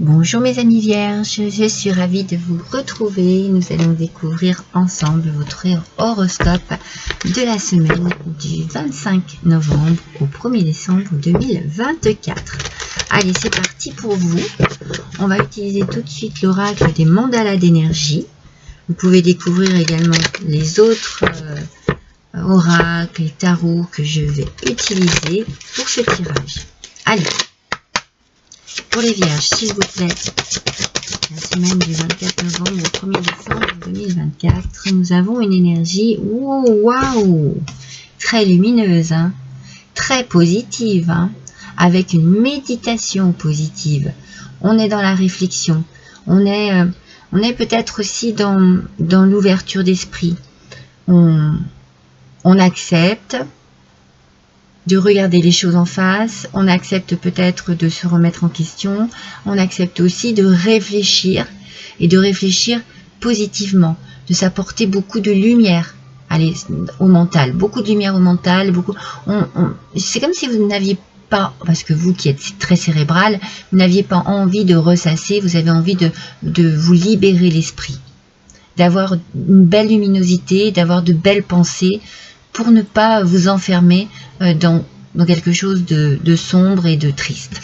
Bonjour mes amis vierges, je suis ravie de vous retrouver. Nous allons découvrir ensemble votre horoscope de la semaine du 25 novembre au 1er décembre 2024. Allez, c'est parti pour vous. On va utiliser tout de suite l'oracle des mandalas d'énergie. Vous pouvez découvrir également les autres oracles et tarots que je vais utiliser pour ce tirage. Allez, pour les vierges, s'il vous plaît, la semaine du 24 novembre au 1er décembre 2024, nous avons une énergie waouh, très lumineuse, hein, très positive, hein, avec une méditation positive. On est dans la réflexion, on est peut-être aussi dans l'ouverture d'esprit. On accepte de regarder les choses en face, on accepte peut-être de se remettre en question, on accepte aussi de réfléchir et de réfléchir positivement, de s'apporter beaucoup de lumière au mental, beaucoup de lumière au mental, c'est comme si vous n'aviez pas, parce que vous qui êtes très cérébral, vous n'aviez pas envie de ressasser, vous avez envie de vous libérer l'esprit, d'avoir une belle luminosité, d'avoir de belles pensées, pour ne pas vous enfermer dans quelque chose de sombre et de triste.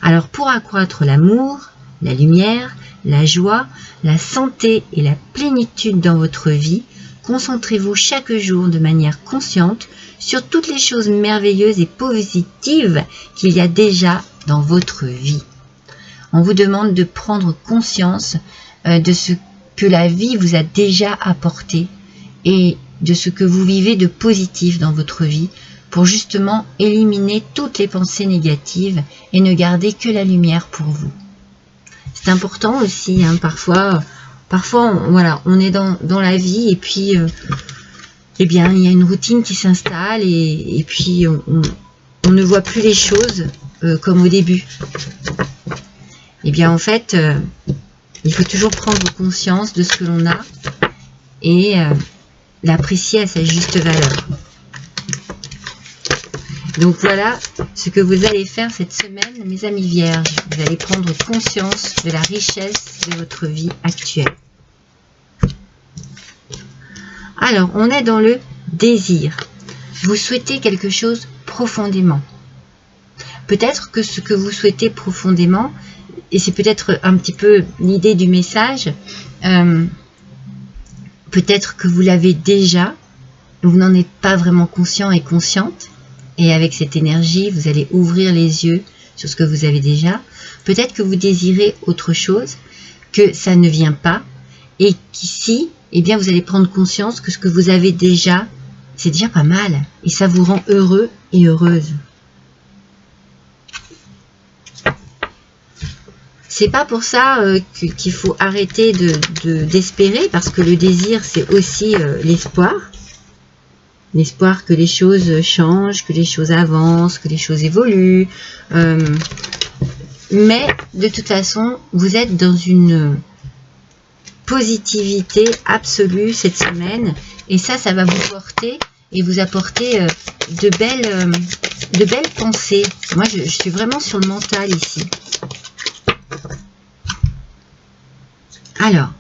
Alors, pour accroître l'amour, la lumière, la joie, la santé et la plénitude dans votre vie, concentrez-vous chaque jour de manière consciente sur toutes les choses merveilleuses et positives qu'il y a déjà dans votre vie. On vous demande de prendre conscience de ce que la vie vous a déjà apporté et de ce que vous vivez de positif dans votre vie pour justement éliminer toutes les pensées négatives et ne garder que la lumière pour vous. C'est important aussi, hein, parfois on est dans la vie et puis eh bien, il y a une routine qui s'installe et puis on ne voit plus les choses comme au début. Eh bien, en fait, il faut toujours prendre conscience de ce que l'on a et l'apprécier à sa juste valeur. Donc voilà ce que vous allez faire cette semaine, mes amis vierges. Vous allez prendre conscience de la richesse de votre vie actuelle. Alors, on est dans le désir. Vous souhaitez quelque chose profondément. Peut-être que ce que vous souhaitez profondément, et c'est peut-être un petit peu l'idée du message, peut-être que vous l'avez déjà, vous n'en êtes pas vraiment conscient et consciente, et avec cette énergie, vous allez ouvrir les yeux sur ce que vous avez déjà. Peut-être que vous désirez autre chose, que ça ne vient pas, et qu'ici, eh bien, vous allez prendre conscience que ce que vous avez déjà, c'est déjà pas mal, et ça vous rend heureux et heureuse. C'est pas pour ça qu'il faut arrêter d'espérer, parce que le désir, c'est aussi l'espoir. L'espoir que les choses changent, que les choses avancent, que les choses évoluent. Mais de toute façon, vous êtes dans une positivité absolue cette semaine. Et ça va vous porter et vous apporter de belles pensées. Moi, je suis vraiment sur le mental ici. Alors,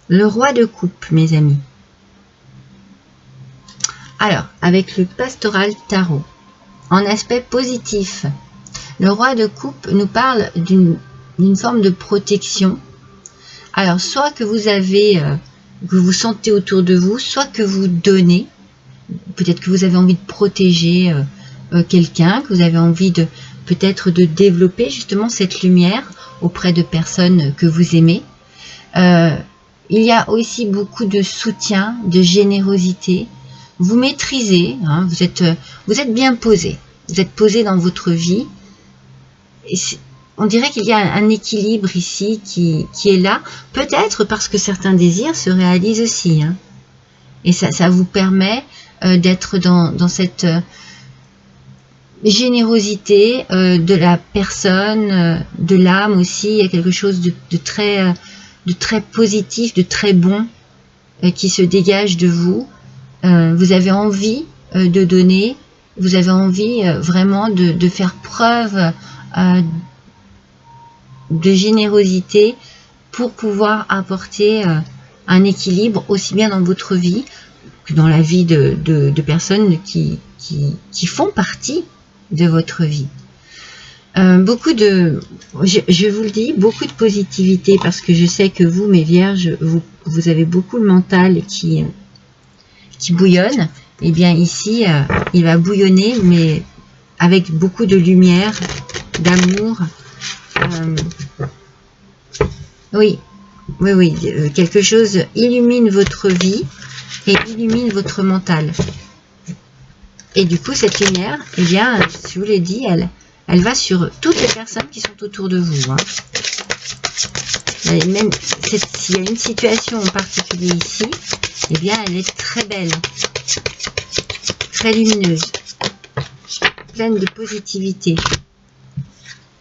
le roi de coupe, mes amis. Alors, avec le pastoral tarot, en aspect positif, le roi de coupe nous parle d'une forme de protection. Alors, soit que vous sentez autour de vous, soit que vous donnez. Peut-être que vous avez envie de protéger quelqu'un, que vous avez envie peut-être de développer justement cette lumière auprès de personnes que vous aimez. Il y a aussi beaucoup de soutien, de générosité. Vous maîtrisez, hein, vous êtes bien posé. Vous êtes posé dans votre vie. Et on dirait qu'il y a un équilibre ici qui est là. Peut-être parce que certains désirs se réalisent aussi. Hein. Et ça vous permet d'être dans cette générosité de la personne, de l'âme aussi. Il y a quelque chose de très positif, de très bon qui se dégage de vous. Vous avez envie de donner, vous avez envie vraiment de faire preuve de générosité pour pouvoir apporter un équilibre aussi bien dans votre vie que dans la vie de personnes qui font partie de votre vie. Beaucoup de, je vous le dis, beaucoup de positivité, parce que je sais que vous, mes vierges, vous avez beaucoup le mental qui bouillonne. Et bien ici, il va bouillonner, mais avec beaucoup de lumière, d'amour. Oui, quelque chose illumine votre vie et illumine votre mental. Et du coup, cette lumière, eh bien, je vous l'ai dit, elle va sur toutes les personnes qui sont autour de vous. Hein. Même s'il y a une situation en particulier ici, eh bien, elle est très belle, très lumineuse, pleine de positivité.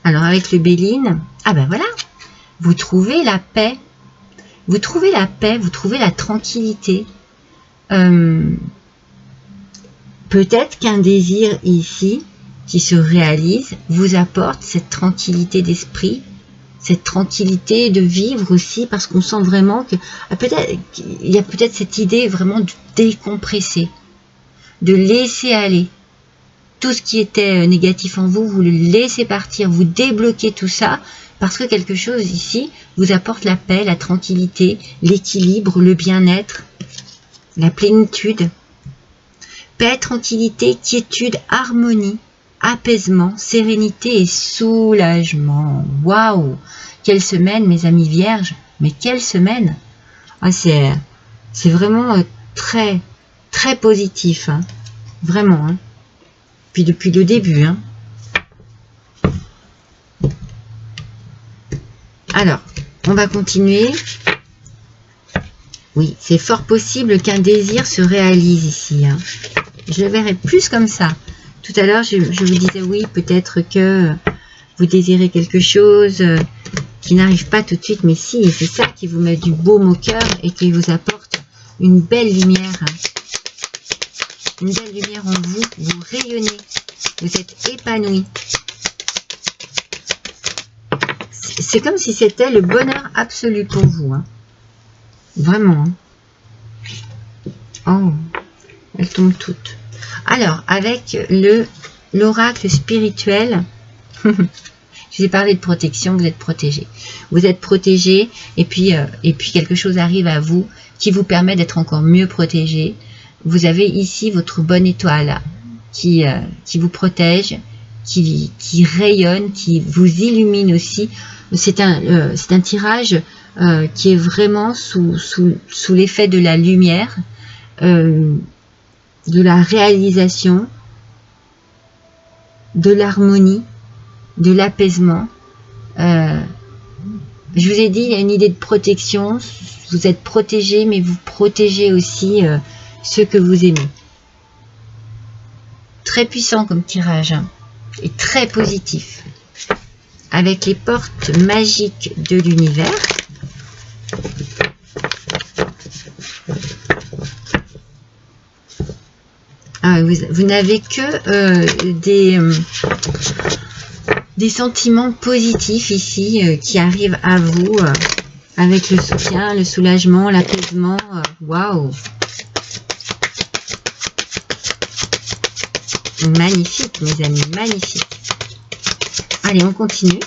Alors, avec le Béline, ah ben voilà, vous trouvez la paix. Vous trouvez la paix, vous trouvez la tranquillité. Peut-être qu'un désir ici, qui se réalise, vous apporte cette tranquillité d'esprit, cette tranquillité de vivre aussi, parce qu'on sent vraiment que il y a peut-être cette idée vraiment de décompresser, de laisser aller. Tout ce qui était négatif en vous, vous le laissez partir, vous débloquez tout ça, parce que quelque chose ici vous apporte la paix, la tranquillité, l'équilibre, le bien-être, la plénitude. Paix, tranquillité, quiétude, harmonie, apaisement, sérénité et soulagement. Waouh! Quelle semaine, mes amis vierges! Mais quelle semaine! Ah, c'est vraiment très, très positif. Hein. Vraiment. Hein. Puis depuis le début. Hein. Alors, on va continuer. Oui, c'est fort possible qu'un désir se réalise ici. Hein. Je le verrai plus comme ça. Tout à l'heure, je vous disais oui, peut-être que vous désirez quelque chose qui n'arrive pas tout de suite, mais si, et c'est ça qui vous met du baume au cœur et qui vous apporte une belle lumière. Une belle lumière en vous, vous rayonnez, vous êtes épanoui. C'est comme si c'était le bonheur absolu pour vous. Hein. Vraiment. Hein. Oh, elles tombent toutes. Alors, avec l'oracle spirituel, je vous ai parlé de protection, vous êtes protégé. Vous êtes protégé et puis quelque chose arrive à vous qui vous permet d'être encore mieux protégé. Vous avez ici votre bonne étoile qui vous protège, qui rayonne, qui vous illumine aussi. C'est un tirage qui est vraiment sous l'effet de la lumière, de la réalisation, de l'harmonie, de l'apaisement. Je vous ai dit, il y a une idée de protection. Vous êtes protégé, mais vous protégez aussi ceux que vous aimez. Très puissant comme tirage, hein, et très positif. Avec les portes magiques de l'univers. Ah, vous n'avez que des sentiments positifs ici qui arrivent à vous avec le soutien, le soulagement, l'apaisement. Waouh! Magnifique, mes amis, magnifique. Allez, on continue.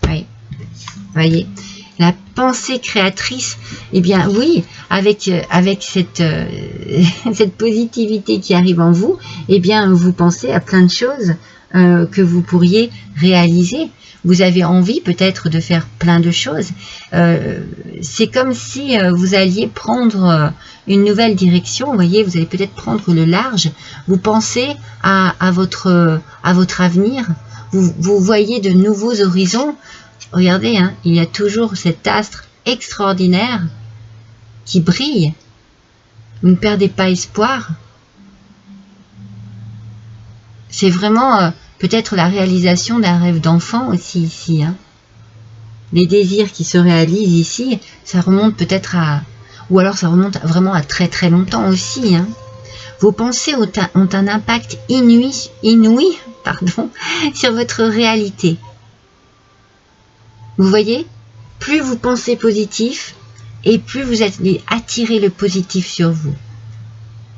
Oui, voyez. La pensée créatrice, eh bien oui, avec cette positivité qui arrive en vous, eh bien vous pensez à plein de choses que vous pourriez réaliser. Vous avez envie peut-être de faire plein de choses. C'est comme si vous alliez prendre une nouvelle direction. Vous voyez, vous allez peut-être prendre le large. Vous pensez à votre avenir. Vous voyez de nouveaux horizons. Regardez, hein, il y a toujours cet astre extraordinaire qui brille. Vous ne perdez pas espoir. C'est vraiment peut-être la réalisation d'un rêve d'enfant aussi ici. Hein. Les désirs qui se réalisent ici, ça remonte peut-être à... Ou alors ça remonte vraiment à très très longtemps aussi. Hein. Vos pensées ont un impact inouï pardon, sur votre réalité. Vous voyez, plus vous pensez positif et plus vous allez attirer le positif sur vous.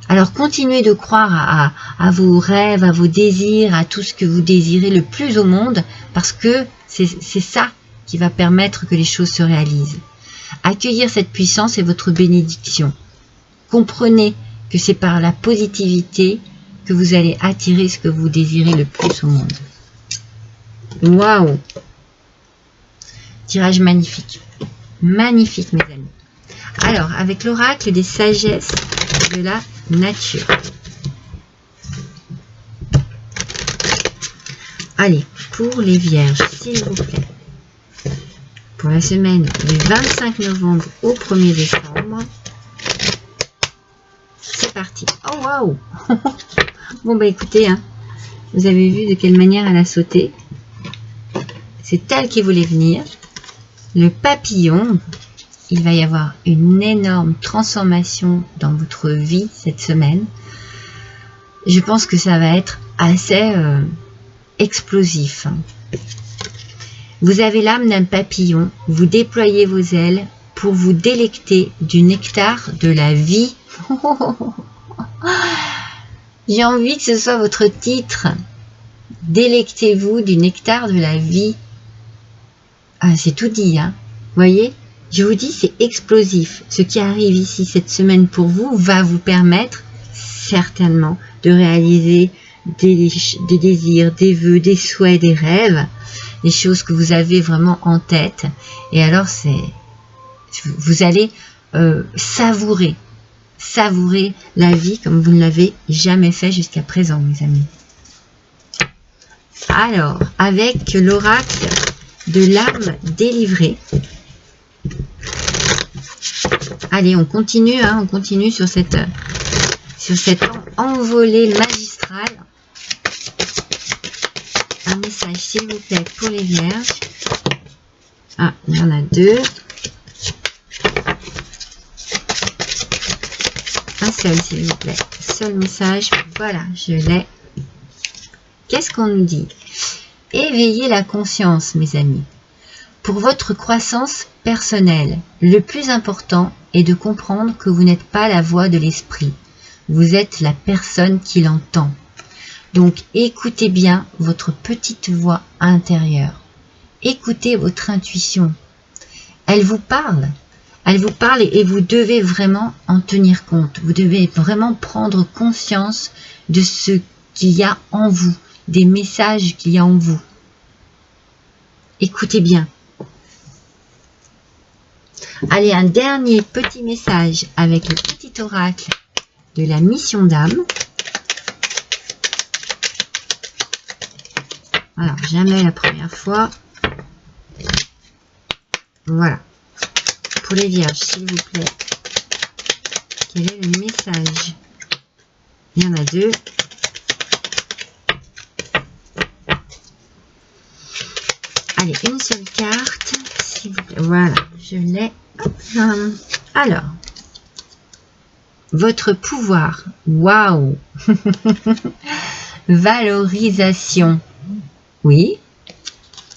Alors continuez de croire à vos rêves, à vos désirs, à tout ce que vous désirez le plus au monde, parce que c'est ça qui va permettre que les choses se réalisent. Accueillir cette puissance est votre bénédiction. Comprenez que c'est par la positivité que vous allez attirer ce que vous désirez le plus au monde. Waouh! Tirage magnifique. Magnifique, mes amis. Alors, avec l'oracle des sagesses de la nature. Allez, pour les vierges, s'il vous plaît. Pour la semaine du 25 novembre au 1er décembre. C'est parti. Oh, waouh! Bon, bah écoutez, hein, vous avez vu de quelle manière elle a sauté. C'est elle qui voulait venir. Le papillon, il va y avoir une énorme transformation dans votre vie cette semaine. Je pense que ça va être assez explosif. Vous avez l'âme d'un papillon, vous déployez vos ailes pour vous délecter du nectar de la vie. J'ai envie que ce soit votre titre. Délectez-vous du nectar de la vie. Ah, c'est tout dit, hein. Vous voyez, je vous dis, c'est explosif. Ce qui arrive ici cette semaine pour vous va vous permettre certainement de réaliser des désirs, des vœux, des souhaits, des rêves, des choses que vous avez vraiment en tête. Et alors, vous allez savourer la vie comme vous ne l'avez jamais fait jusqu'à présent, mes amis. Alors, avec l'oracle de l'âme délivrée. Allez, on continue, hein, on continue sur cette envolée magistrale. Un message, s'il vous plaît, pour les vierges. Ah, il y en a deux. Un seul, s'il vous plaît. Seul message. Voilà, je l'ai. Qu'est-ce qu'on nous dit? Éveillez la conscience, mes amis. Pour votre croissance personnelle, le plus important est de comprendre que vous n'êtes pas la voix de l'esprit. Vous êtes la personne qui l'entend. Donc, écoutez bien votre petite voix intérieure. Écoutez votre intuition. Elle vous parle. Elle vous parle et vous devez vraiment en tenir compte. Vous devez vraiment prendre conscience de ce qu'il y a en vous, des messages qu'il y a en vous. Écoutez bien. Allez, un dernier petit message avec le petit oracle de la mission d'âme. Alors, jamais la première fois. Voilà. Pour les vierges, s'il vous plaît. Quel est le message? Il y en a deux. Allez, une seule carte, s'il vous plaît. Voilà, je l'ai. Alors, votre pouvoir. Waouh! Valorisation. Oui,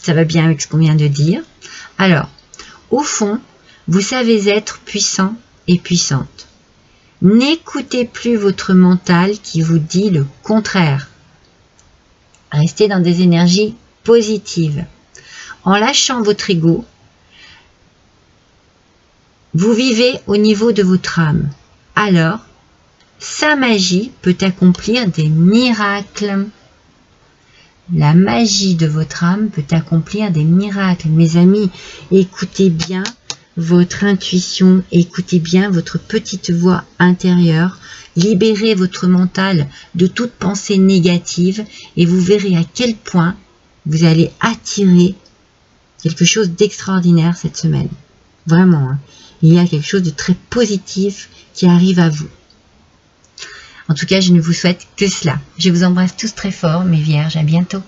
ça va bien avec ce qu'on vient de dire. Alors, au fond, vous savez être puissant et puissante. N'écoutez plus votre mental qui vous dit le contraire. Restez dans des énergies positives. En lâchant votre ego, vous vivez au niveau de votre âme. Alors, sa magie peut accomplir des miracles. La magie de votre âme peut accomplir des miracles. Mes amis, écoutez bien votre intuition, écoutez bien votre petite voix intérieure. Libérez votre mental de toute pensée négative et vous verrez à quel point vous allez attirer quelque chose d'extraordinaire cette semaine. Vraiment, hein. Il y a quelque chose de très positif qui arrive à vous. En tout cas, je ne vous souhaite que cela. Je vous embrasse tous très fort, mes vierges. À bientôt.